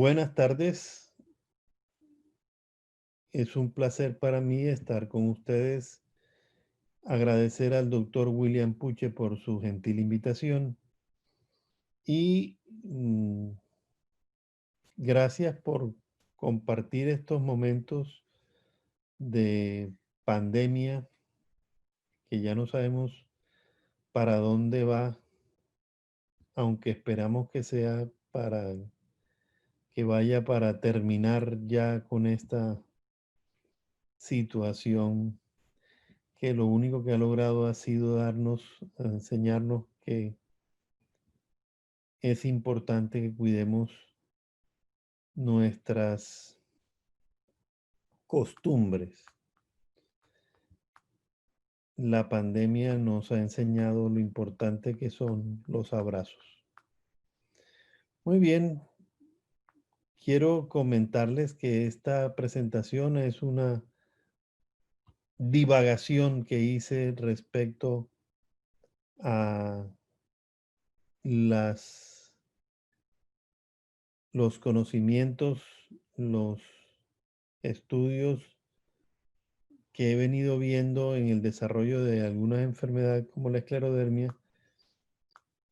Buenas tardes. Es un placer para mí estar con ustedes. Agradecer al doctor William Puche por su gentil invitación y gracias por compartir estos momentos de pandemia que ya no sabemos para dónde va, aunque esperamos que sea para que vaya para terminar ya con esta situación que lo único que ha logrado ha sido enseñarnos que es importante que cuidemos nuestras costumbres. La pandemia nos ha enseñado lo importante que son los abrazos. Muy bien, quiero comentarles que esta presentación es una divagación que hice respecto a las, los conocimientos, los estudios que he venido viendo en el desarrollo de algunas enfermedades como la esclerodermia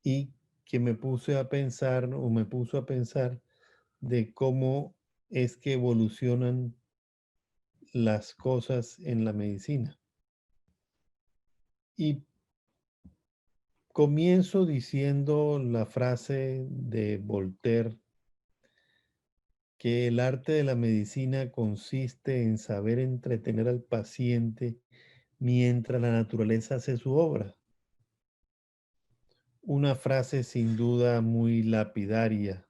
y que me puse a pensar o me puso a pensar de cómo es que evolucionan las cosas en la medicina. Y comienzo diciendo la frase de Voltaire, que el arte de la medicina consiste en saber entretener al paciente mientras la naturaleza hace su obra. Una frase sin duda muy lapidaria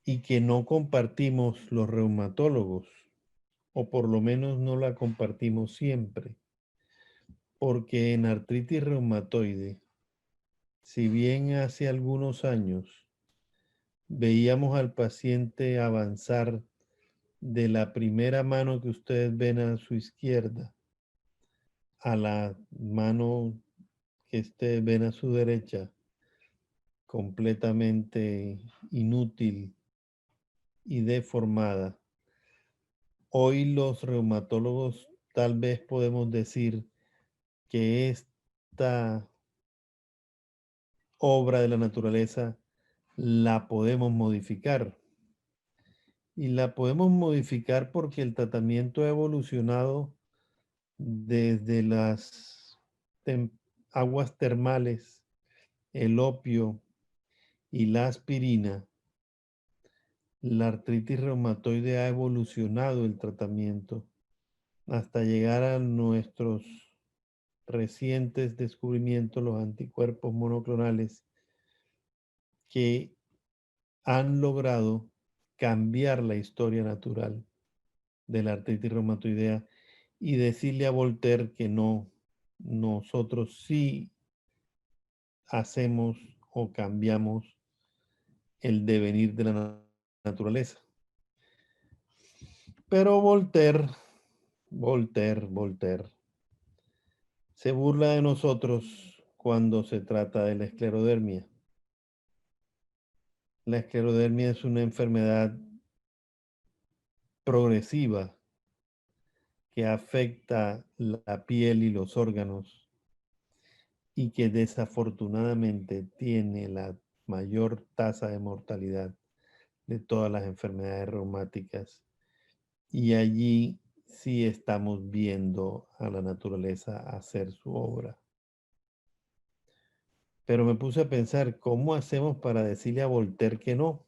y que no compartimos los reumatólogos, o por lo menos no la compartimos siempre, porque en artritis reumatoide, si bien hace algunos años veíamos al paciente avanzar de la primera mano que ustedes ven a su izquierda a la mano que ustedes ven a su derecha, completamente inútil y deformada. Hoy los reumatólogos tal vez podemos decir que esta obra de la naturaleza la podemos modificar. Y la podemos modificar porque el tratamiento ha evolucionado desde las aguas termales, el opio y la aspirina. La artritis reumatoide ha evolucionado el tratamiento hasta llegar a nuestros recientes descubrimientos, los anticuerpos monoclonales, que han logrado cambiar la historia natural de la artritis reumatoidea y decirle a Voltaire que no, nosotros sí hacemos o cambiamos el devenir de la naturaleza. Pero Voltaire se burla de nosotros cuando se trata de la esclerodermia. La esclerodermia es una enfermedad progresiva que afecta la piel y los órganos y que desafortunadamente tiene la mayor tasa de mortalidad de todas las enfermedades reumáticas. Y allí sí estamos viendo a la naturaleza hacer su obra. Pero me puse a pensar, ¿cómo hacemos para decirle a Voltaire que no?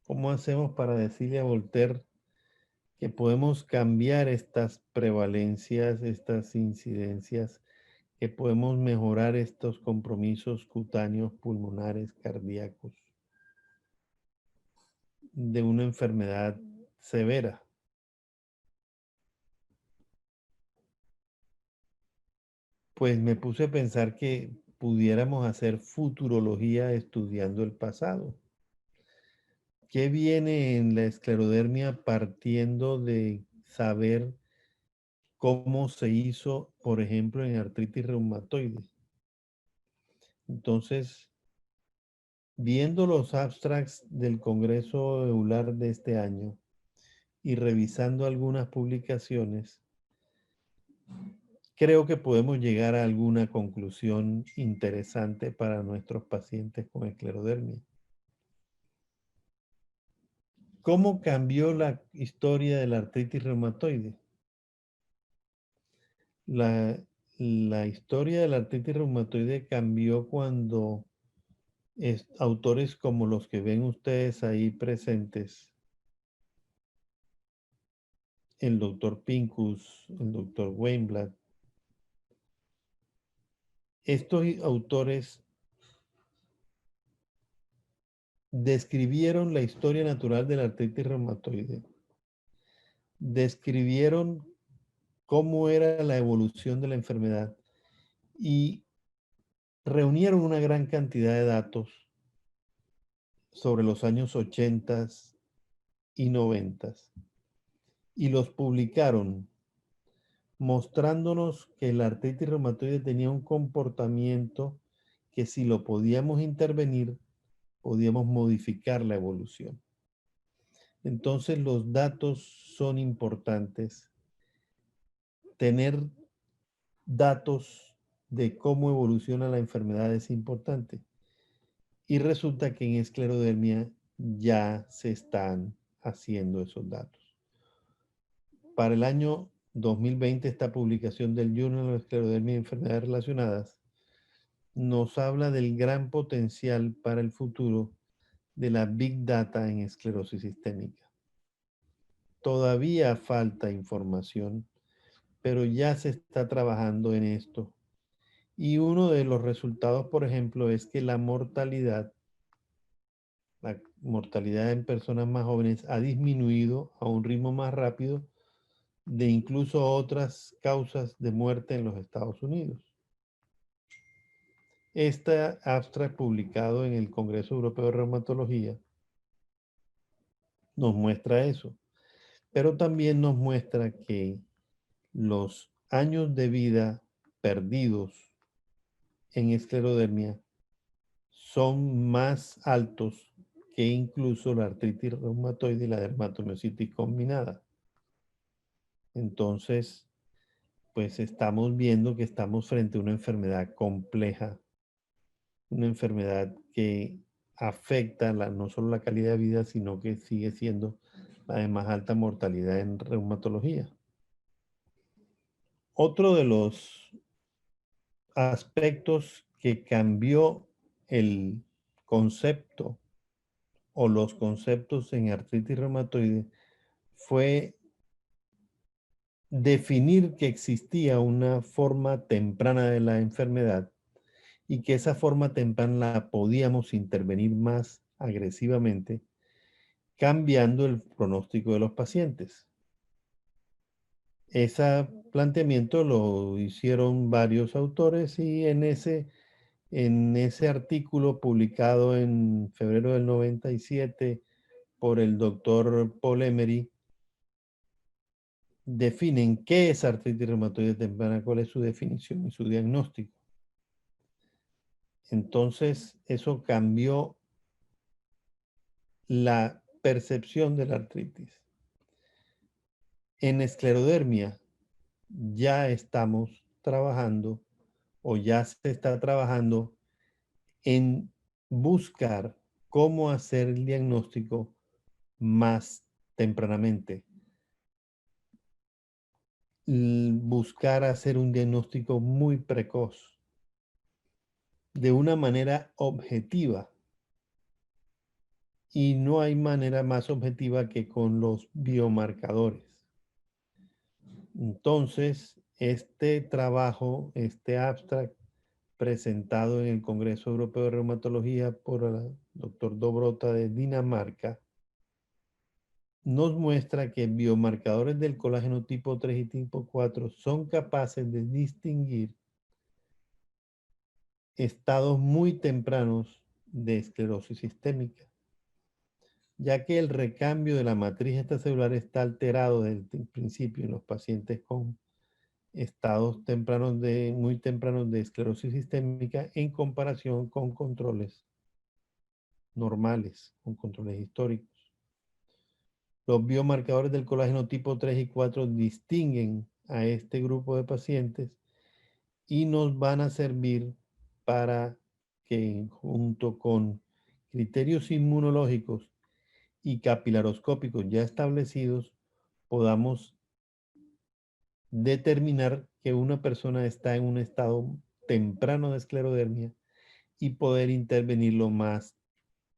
¿Cómo hacemos para decirle a Voltaire que podemos cambiar estas prevalencias, estas incidencias, que podemos mejorar estos compromisos cutáneos, pulmonares, cardíacos de una enfermedad severa? Pues me puse a pensar que pudiéramos hacer futurología estudiando el pasado. ¿Qué viene en la esclerodermia partiendo de saber cómo se hizo, por ejemplo, en artritis reumatoide? Entonces, Viendo los abstracts del Congreso EULAR de este año y revisando algunas publicaciones, creo que podemos llegar a alguna conclusión interesante para nuestros pacientes con esclerodermia. ¿Cómo cambió la historia de la artritis reumatoide? La historia de la artritis reumatoide cambió cuando autores como los que ven ustedes ahí presentes, el doctor Pincus, el doctor Weinblatt, estos autores describieron la historia natural de la artritis reumatoide, describieron cómo era la evolución de la enfermedad y reunieron una gran cantidad de datos sobre los años 80 y 90 y los publicaron mostrándonos que la artritis reumatoide tenía un comportamiento que si lo podíamos intervenir, podíamos modificar la evolución. Entonces los datos son importantes. Tener datos de cómo evoluciona la enfermedad es importante. Y resulta que en esclerodermia ya se están haciendo esos datos. Para el año 2020, esta publicación del Journal of Esclerodermia y Enfermedades Relacionadas nos habla del gran potencial para el futuro de la Big Data en esclerosis sistémica. Todavía falta información, pero ya se está trabajando en esto. Y uno de los resultados, por ejemplo, es que la mortalidad en personas más jóvenes ha disminuido a un ritmo más rápido de incluso otras causas de muerte en los Estados Unidos. Este abstract publicado en el Congreso Europeo de Reumatología nos muestra eso, pero también nos muestra que los años de vida perdidos en esclerodermia son más altos que incluso la artritis reumatoide y la dermatomiositis combinada. Entonces, pues estamos viendo que estamos frente a una enfermedad compleja, una enfermedad que afecta no solo la calidad de vida, sino que sigue siendo la de más alta mortalidad en reumatología. Otro de los aspectos que cambió el concepto o los conceptos en artritis reumatoide fue definir que existía una forma temprana de la enfermedad y que esa forma temprana la podíamos intervenir más agresivamente, cambiando el pronóstico de los pacientes. Ese planteamiento lo hicieron varios autores y en ese artículo publicado en febrero del 97 por el doctor Paul Emery, definen qué es artritis reumatoide temprana, cuál es su definición y su diagnóstico. Entonces, eso cambió la percepción de la artritis. En esclerodermia ya estamos trabajando o ya se está trabajando en buscar cómo hacer el diagnóstico más tempranamente. Buscar hacer un diagnóstico muy precoz, de una manera objetiva. Y no hay manera más objetiva que con los biomarcadores. Entonces, este trabajo, este abstract presentado en el Congreso Europeo de Reumatología por el doctor Dobrota de Dinamarca, nos muestra que biomarcadores del colágeno tipo 3 y tipo 4 son capaces de distinguir estados muy tempranos de esclerosis sistémica, ya que el recambio de la matriz extracelular está alterado desde el principio en los pacientes con estados tempranos muy tempranos de esclerosis sistémica en comparación con controles normales, con controles históricos. Los biomarcadores del colágeno tipo 3 y 4 distinguen a este grupo de pacientes y nos van a servir para que junto con criterios inmunológicos y capilaroscópicos ya establecidos podamos determinar que una persona está en un estado temprano de esclerodermia y poder intervenirlo más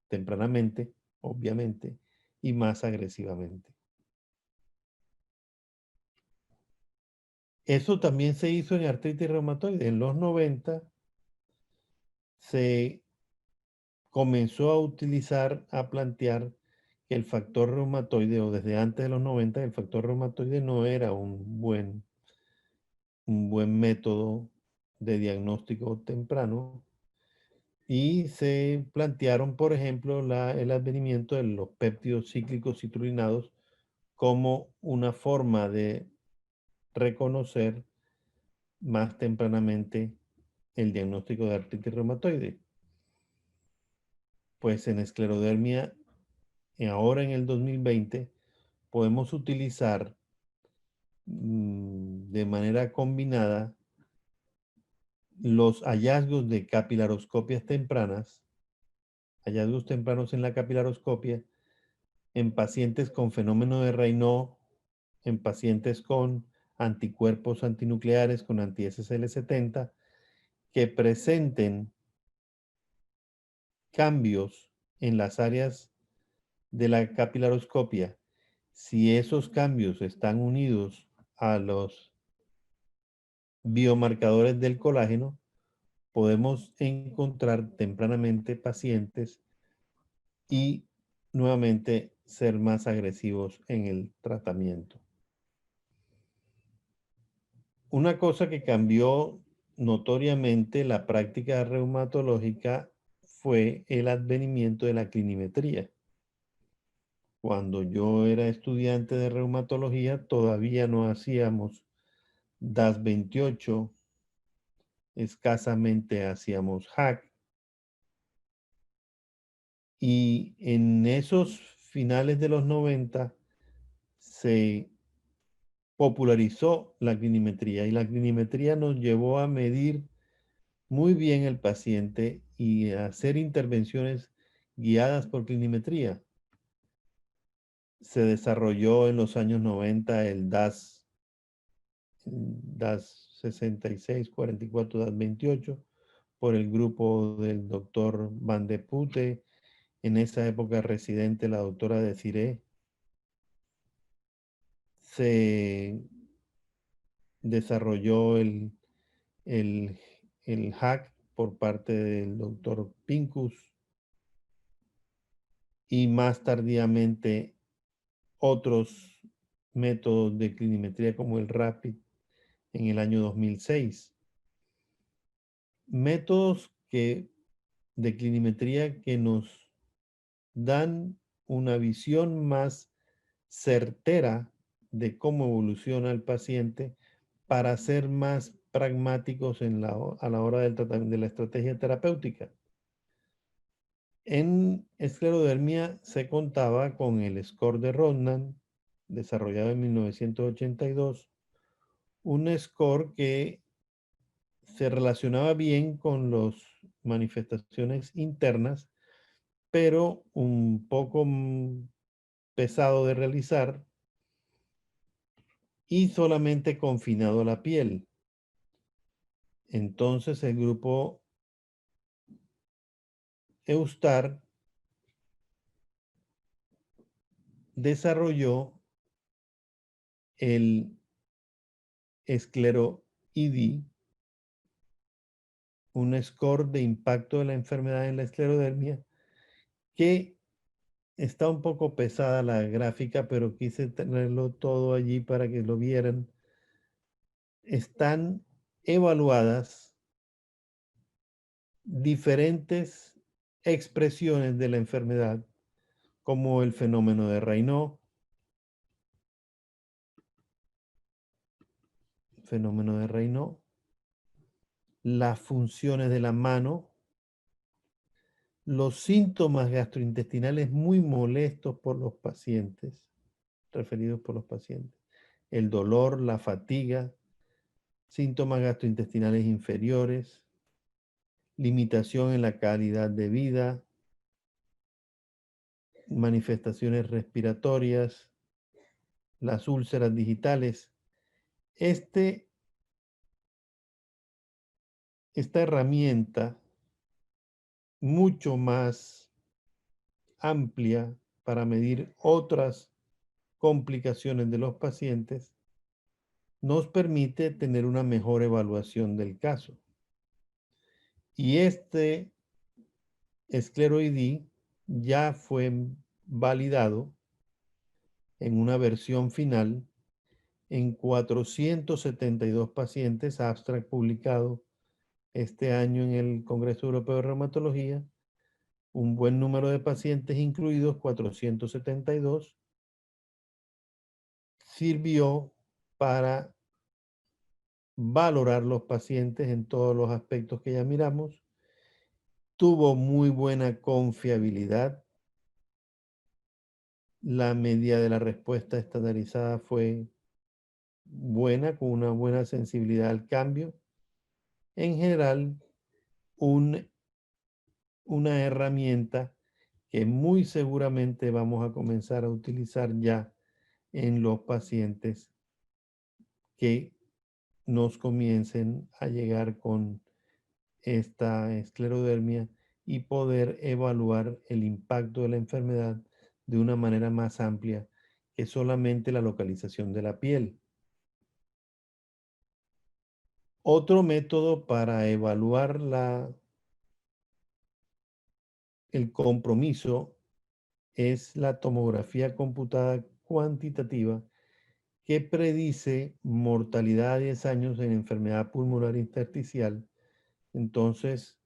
tempranamente, obviamente, y más agresivamente. Eso también se hizo en artritis reumatoide. En los 90 se comenzó a utilizar, a plantear que el factor reumatoide, o desde antes de los 90, el factor reumatoide no era un buen método de diagnóstico temprano. Y se plantearon, por ejemplo, el advenimiento de los péptidos cíclicos citrulinados como una forma de reconocer más tempranamente el diagnóstico de artritis reumatoide. Pues en esclerodermia, ahora en el 2020, podemos utilizar de manera combinada los hallazgos de capilaroscopias tempranos en la capilaroscopia, en pacientes con fenómeno de Raynaud, en pacientes con anticuerpos antinucleares, con anti-SSL70, que presenten cambios en las áreas de la capilaroscopia. Si esos cambios están unidos a los biomarcadores del colágeno, podemos encontrar tempranamente pacientes y nuevamente ser más agresivos en el tratamiento. Una cosa que cambió notoriamente la práctica reumatológica fue el advenimiento de la clinimetría. Cuando yo era estudiante de reumatología, todavía no hacíamos DAS28, escasamente hacíamos HAC. Y en esos finales de los 90 se popularizó la clinimetría y la clinimetría nos llevó a medir muy bien el paciente y a hacer intervenciones guiadas por clinimetría. Se desarrolló en los años 90 el DAS 66, 44, DAS 28 por el grupo del doctor Van de Putte, en esa época residente la doctora Desiree. Se desarrolló el, el HAC por parte del doctor Pincus y más tardíamente otros métodos de clinimetría como el RAPID en el año 2006. Métodos de clinimetría que nos dan una visión más certera de cómo evoluciona el paciente para ser más pragmáticos a la hora del tratamiento de la estrategia terapéutica. En esclerodermia se contaba con el score de Rodnan, desarrollado en 1982, un score que se relacionaba bien con las manifestaciones internas, pero un poco pesado de realizar y solamente confinado a la piel. Entonces el grupo Eustar desarrolló el esclero-ID, un score de impacto de la enfermedad en la esclerodermia, que está un poco pesada la gráfica, pero quise tenerlo todo allí para que lo vieran. Están evaluadas diferentes expresiones de la enfermedad, como el fenómeno de Raynaud, las funciones de la mano, los síntomas gastrointestinales muy molestos por los pacientes, referidos por los pacientes, el dolor, la fatiga, síntomas gastrointestinales inferiores, limitación en la calidad de vida, manifestaciones respiratorias, las úlceras digitales. Esta herramienta mucho más amplia para medir otras complicaciones de los pacientes nos permite tener una mejor evaluación del caso. Y este escleroide ya fue validado en una versión final en 472 pacientes, abstract publicado este año en el Congreso Europeo de Reumatología, un buen número de pacientes incluidos, 472, sirvió para valorar los pacientes en todos los aspectos que ya miramos. Tuvo muy buena confiabilidad. La media de la respuesta estandarizada fue buena, con una buena sensibilidad al cambio. En general, una herramienta que muy seguramente vamos a comenzar a utilizar ya en los pacientes que nos comiencen a llegar con esta esclerodermia y poder evaluar el impacto de la enfermedad de una manera más amplia que solamente la localización de la piel. Otro método para evaluar el compromiso es la tomografía computada cuantitativa, que predice mortalidad a 10 años en enfermedad pulmonar intersticial. Entonces,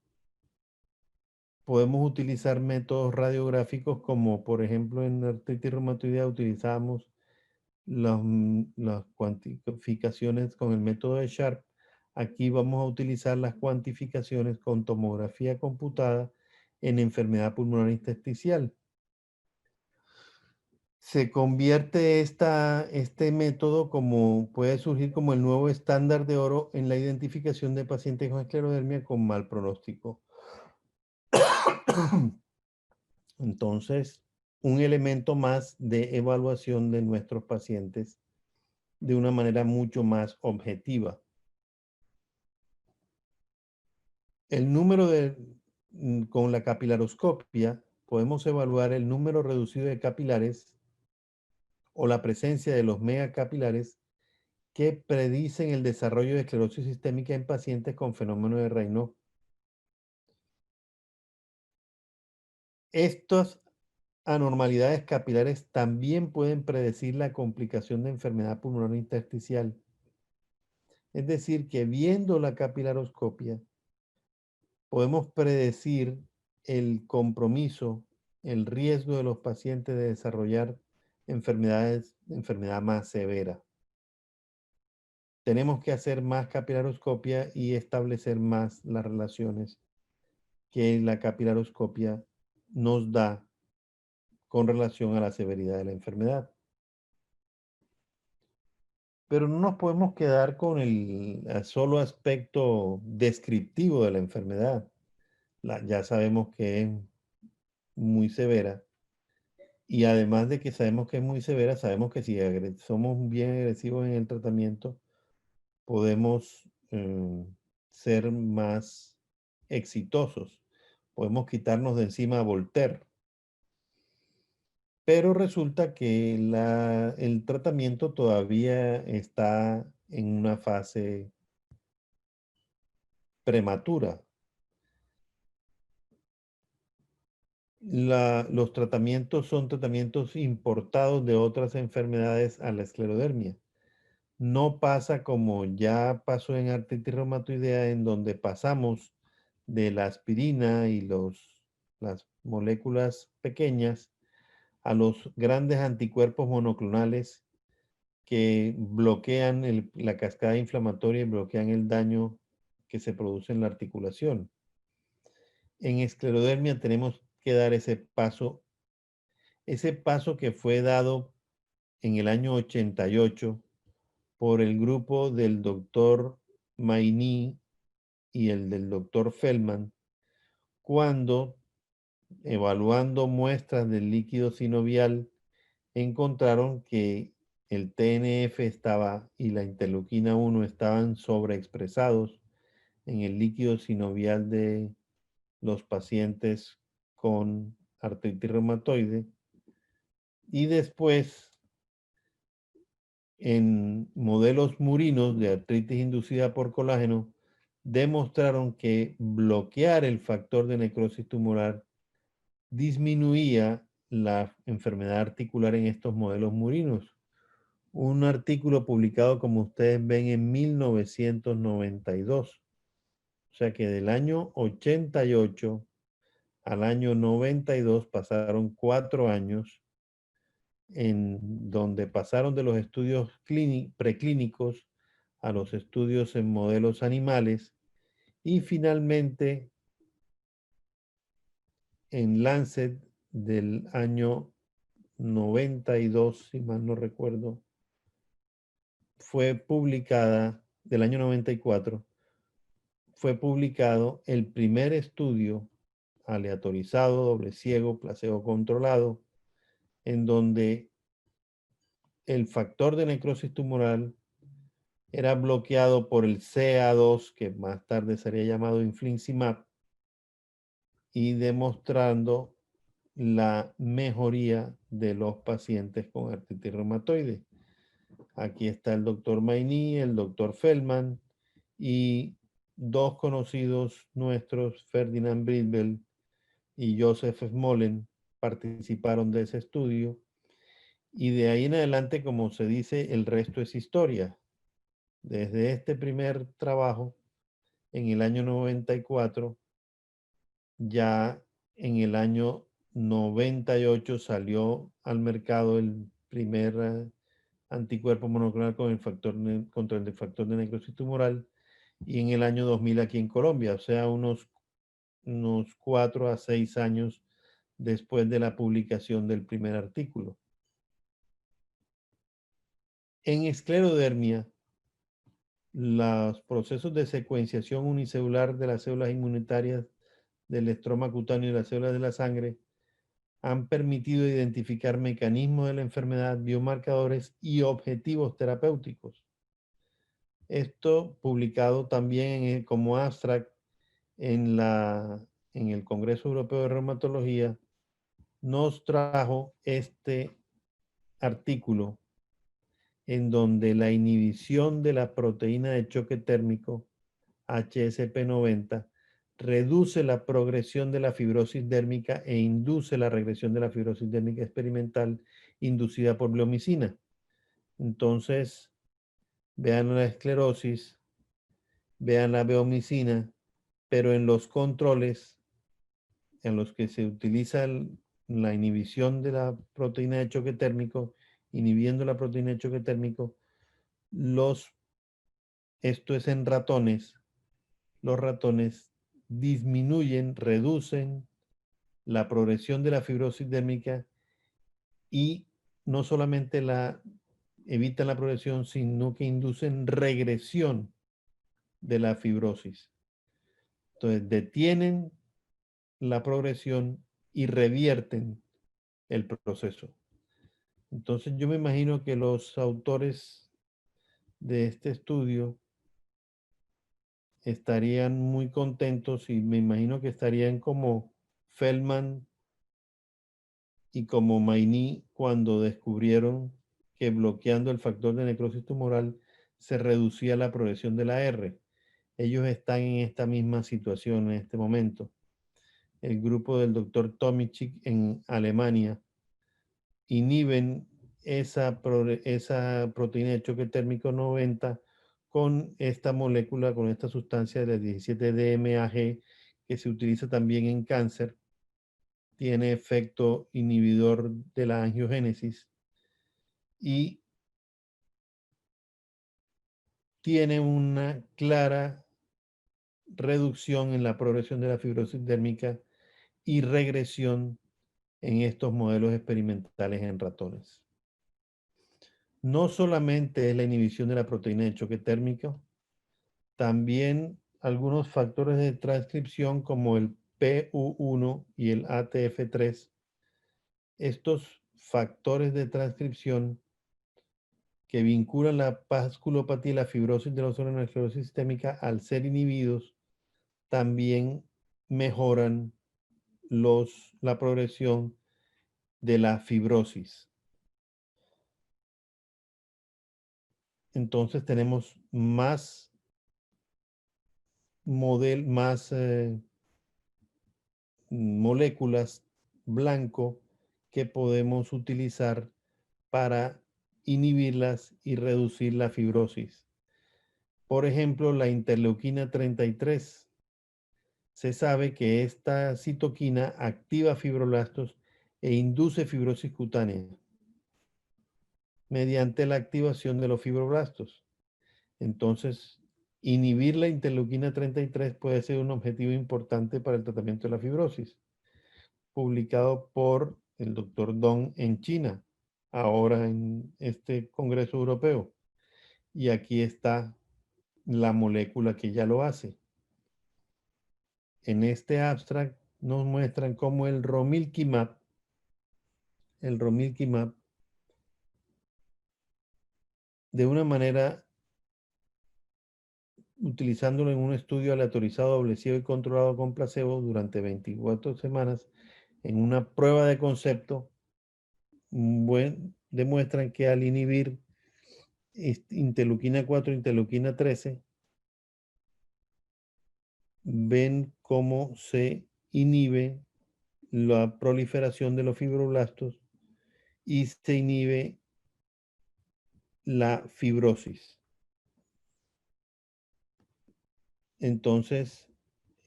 podemos utilizar métodos radiográficos como, por ejemplo, en artritis reumatoidea utilizamos las cuantificaciones con el método de Sharp. Aquí vamos a utilizar las cuantificaciones con tomografía computada en enfermedad pulmonar intersticial. Se convierte este método puede surgir como el nuevo estándar de oro en la identificación de pacientes con esclerodermia con mal pronóstico. Entonces, un elemento más de evaluación de nuestros pacientes de una manera mucho más objetiva. El número con la capilaroscopia podemos evaluar el número reducido de capilares o la presencia de los megacapilares que predicen el desarrollo de esclerosis sistémica en pacientes con fenómeno de Raynaud. Estas anormalidades capilares también pueden predecir la complicación de enfermedad pulmonar intersticial. Es decir, que viendo la capilaroscopia, podemos predecir el compromiso, el riesgo de los pacientes de desarrollar enfermedad más severa. Tenemos que hacer más capilaroscopia y establecer más las relaciones que la capilaroscopia nos da con relación a la severidad de la enfermedad. Pero no nos podemos quedar con el solo aspecto descriptivo de la enfermedad. Ya sabemos que es muy severa. Y además de que sabemos que es muy severa, sabemos que si somos bien agresivos en el tratamiento, podemos ser más exitosos. Podemos quitarnos de encima a Voltaire. Pero resulta que el tratamiento todavía está en una fase prematura. Los tratamientos son tratamientos importados de otras enfermedades a la esclerodermia. No pasa como ya pasó en artritis reumatoidea, en donde pasamos de la aspirina y las moléculas pequeñas a los grandes anticuerpos monoclonales que bloquean la cascada inflamatoria y bloquean el daño que se produce en la articulación. en esclerodermia tenemos que dar ese paso que fue dado en el año 88 por el grupo del doctor Maini y el del doctor Feldman, cuando, evaluando muestras del líquido sinovial, encontraron que el TNF y la interleuquina 1 estaban sobreexpresados en el líquido sinovial de los pacientes con artritis reumatoide, y después en modelos murinos de artritis inducida por colágeno demostraron que bloquear el factor de necrosis tumoral disminuía la enfermedad articular en estos modelos murinos. Un artículo publicado, como ustedes ven, en 1992. O sea que del año 88 al año 92 pasaron 4 años en donde pasaron de los estudios preclínicos a los estudios en modelos animales, y finalmente en Lancet del año 92, si mal no recuerdo, fue publicada, del año 94, fue publicado el primer estudio aleatorizado, doble ciego, placebo controlado, en donde el factor de necrosis tumoral era bloqueado por el CA2, que más tarde sería llamado infliximab, y demostrando la mejoría de los pacientes con artritis reumatoide. Aquí está el doctor Maini, el doctor Feldman y dos conocidos nuestros, Ferdinand Bridwell y Joseph Smollen, participaron de ese estudio. Y de ahí en adelante, como se dice, el resto es historia. Desde este primer trabajo, en el año 94, ya en el año 98 salió al mercado el primer anticuerpo monoclonal con el factor contra el factor de necrosis tumoral, y en el año 2000 aquí en Colombia, o sea, unos 4 a 6 años después de la publicación del primer artículo. En esclerodermia, los procesos de secuenciación unicelular de las células inmunitarias del estroma cutáneo y las células de la sangre han permitido identificar mecanismos de la enfermedad, biomarcadores y objetivos terapéuticos. Esto publicado también como abstract en el Congreso Europeo de Reumatología, nos trajo este artículo en donde la inhibición de la proteína de choque térmico HSP90 reduce la progresión de la fibrosis dérmica e induce la regresión de la fibrosis dérmica experimental inducida por bleomicina. Entonces, vean la esclerosis, vean la bleomicina, pero en los controles en los que se utiliza la inhibición de la proteína de choque térmico, inhibiendo la proteína de choque térmico, esto es en ratones, los ratones disminuyen, reducen la progresión de la fibrosis dérmica, y no solamente evitan la progresión, sino que inducen regresión de la fibrosis. Entonces, detienen la progresión y revierten el proceso. Entonces, yo me imagino que los autores de este estudio estarían muy contentos, y me imagino que estarían como Feldman y como Maini cuando descubrieron que bloqueando el factor de necrosis tumoral se reducía la progresión de la R. Ellos están en esta misma situación en este momento. El grupo del doctor Tomichik en Alemania inhiben esa proteína de choque térmico 90 con esta molécula, con esta sustancia de 17-DMAG, que se utiliza también en cáncer. Tiene efecto inhibidor de la angiogénesis y tiene una clara reducción en la progresión de la fibrosis dérmica y regresión en estos modelos experimentales en ratones. No solamente es la inhibición de la proteína de choque térmico, también algunos factores de transcripción como el PU1 y el ATF3. Estos factores de transcripción que vinculan la vasculopatía y la fibrosis de los órganos de la esclerosis sistémica, al ser inhibidos, también mejoran la progresión de la fibrosis. Entonces tenemos más moléculas blanco que podemos utilizar para inhibirlas y reducir la fibrosis. Por ejemplo, la interleuquina 33. Se sabe que esta citoquina activa fibroblastos e induce fibrosis cutánea mediante la activación de los fibroblastos. Entonces, inhibir la interleuquina 33 puede ser un objetivo importante para el tratamiento de la fibrosis, publicado por el doctor Dong en China, ahora en este Congreso Europeo. Y aquí está la molécula que ya lo hace. En este abstract nos muestran cómo el romilquimab, de una manera, utilizándolo en un estudio aleatorizado, doble ciego y controlado con placebo durante 24 semanas, en una prueba de concepto, demuestran que al inhibir interleuquina 4, interleuquina 13, ven cómo se inhibe la proliferación de los fibroblastos y se inhibe la fibrosis. Entonces,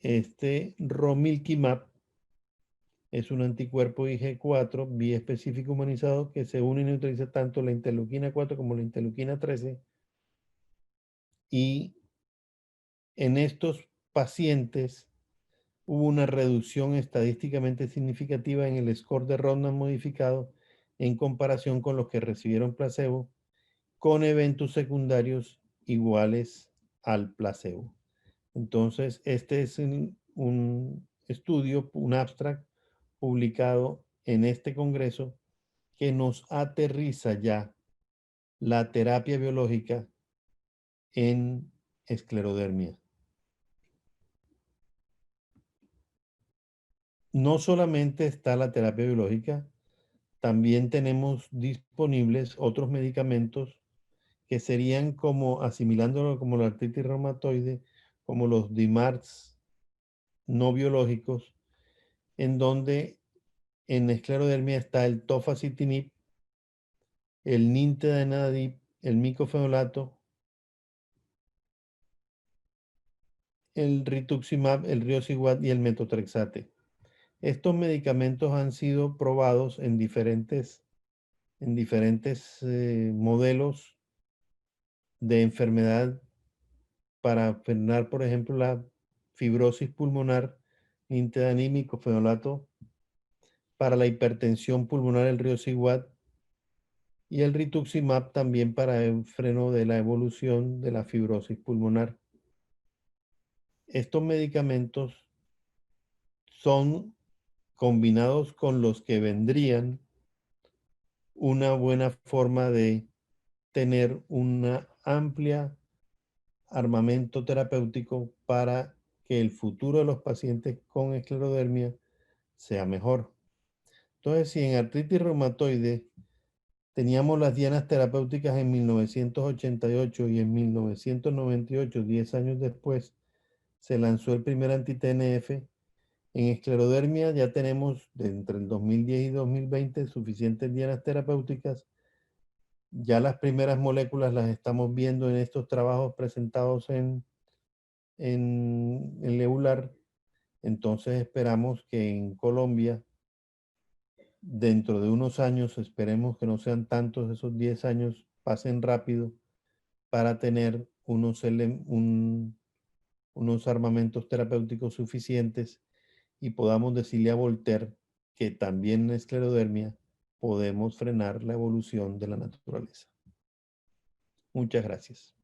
este romilquimab es un anticuerpo Ig4 biespecífico humanizado que se une y neutraliza tanto la interleuquina 4 como la interleuquina 13. Y en estos pacientes hubo una reducción estadísticamente significativa en el score de Rodnan modificado en comparación con los que recibieron placebo, con eventos secundarios iguales al placebo. Entonces, este es un estudio, un abstract publicado en este congreso que nos aterriza ya la terapia biológica en esclerodermia. No solamente está la terapia biológica, también tenemos disponibles otros medicamentos que serían como, asimilándolo como la artritis reumatoide, como los DMARDs no biológicos, en donde en esclerodermia está el tofacitinib, el nintedanib, el micofenolato, el rituximab, el riociguat y el metotrexate. Estos medicamentos han sido probados en diferentes modelos de enfermedad para frenar, por ejemplo, la fibrosis pulmonar, nintedanib, micofenolato, para la hipertensión pulmonar, el riociguat, y el rituximab también para el freno de la evolución de la fibrosis pulmonar. Estos medicamentos son combinados con los que vendrían una buena forma de tener una amplia armamento terapéutico para que el futuro de los pacientes con esclerodermia sea mejor. Entonces, si en artritis reumatoide teníamos las dianas terapéuticas en 1988 y en 1998, 10 años después, se lanzó el primer anti-TNF. En esclerodermia ya tenemos entre el 2010 y 2020 suficientes dianas terapéuticas. Ya las primeras moléculas las estamos viendo en estos trabajos presentados en el EULAR. Entonces esperamos que en Colombia, dentro de unos años, esperemos que no sean tantos, esos 10 años pasen rápido, para tener unos armamentos terapéuticos suficientes y podamos decirle a Voltaire que también en esclerodermia podemos frenar la evolución de la naturaleza. Muchas gracias.